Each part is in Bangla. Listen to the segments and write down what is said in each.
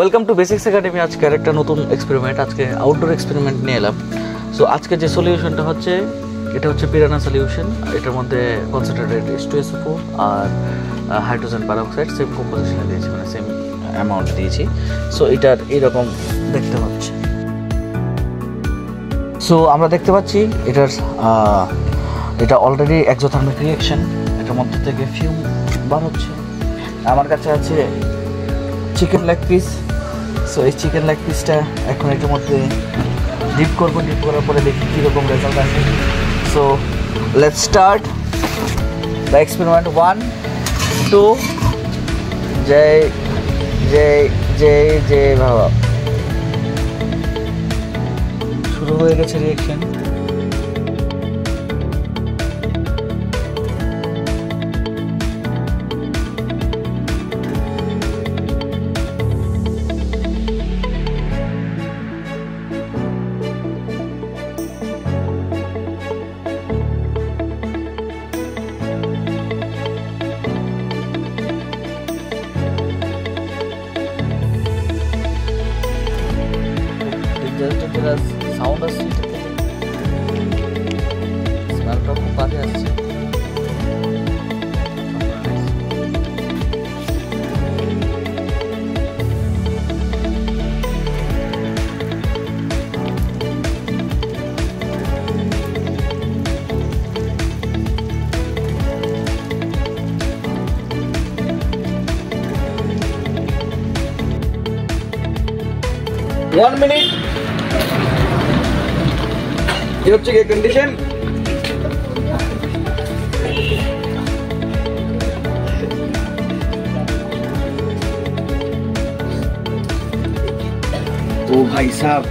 Welcome to basics academy. আজকে একটা নতুন এক্সপেরিমেন্ট, আজকে আউটডোর এক্সপেরিমেন্ট নিয়ে এলাম। সো আজকে যে সলিউশনটা হচ্ছে, এটা হচ্ছে পিরানা সলিউশন। এটার মধ্যে কনসেন্ট্রেটেড H2SO4 আর হাইড্রোজেন পারঅক্সাইড সেম কম্পোজিশনে দিয়েছি, মানে সেম অ্যামাউন্ট দিয়েছি। সো এটার এইরকম দেখতে হচ্ছে। সো আমরা দেখতে পাচ্ছি এটা অলরেডি এক্সোথার্মিক রিঅ্যাকশন, এটার মধ্যে থেকে ফিউম বার হচ্ছে। আমার কাছে আছে চিকেন লেগ পিস। সো এই চিকেন লেগ পিসটা এখন এটার মধ্যে ডিপ করবো, ডিপ করার পরে দেখি কীরকম রেজাল্ট আসে। So let's start the experiment. 1 2 জয় জয় জয় জয় বাবা। শুরু হয়ে গেছে রিঅ্যাকশন। সাউন্ড আসছে, স্মেলটা খুব বাজে আসছে। One minute. ये হচ্ছে কি কন্ডিশন। ओ भाई साहब,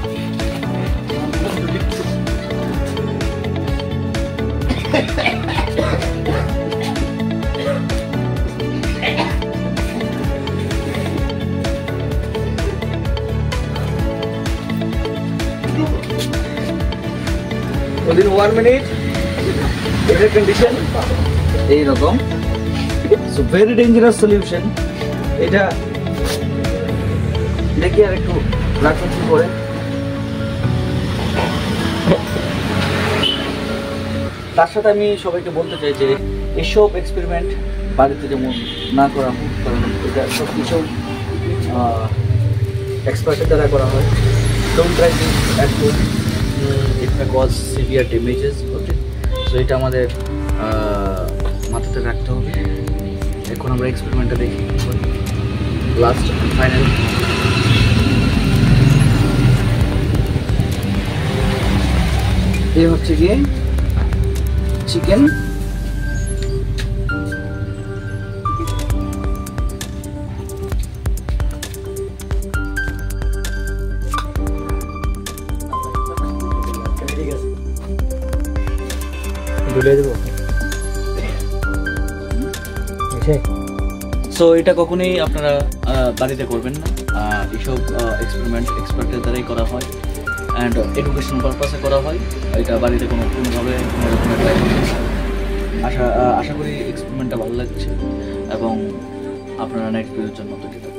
within 1 minute এটার কন্ডিশন এইরকম। So very dangerous solution. এটা দেখি আর একটু রাখুন করে। তার সাথে আমি সবাইকে বলতে চাই যে এসব এক্সপেরিমেন্ট বাড়িতে যেমন না করা হোক, কারণ এটা সব কিছু এক্সপার্টের দ্বারা করা হয়। Don't try this at home, it may cause severe damages. Okay, so এটা আমাদের মাথাতে রাখতে হবে। এখন আমরা এক্সপেরিমেন্টটা দেখি, লাস্ট ফাইনাল। এই হচ্ছে গিয়ে চিকেন। সো এটা কখনোই আপনারা বাড়িতে করবেন না। এইসব এক্সপেরিমেন্ট এক্সপার্টের দ্বারাই করা হয় অ্যান্ড এডুকেশন পারপাসে করা হয়। এটা বাড়িতে কোনোভাবে কোনো রকমের ট্রাই করবেন না। আশা করি এক্সপেরিমেন্টটা ভালো লাগছে এবং আপনারা নেক্সট ভিডিওর জন্য তৈরি থাকবেন।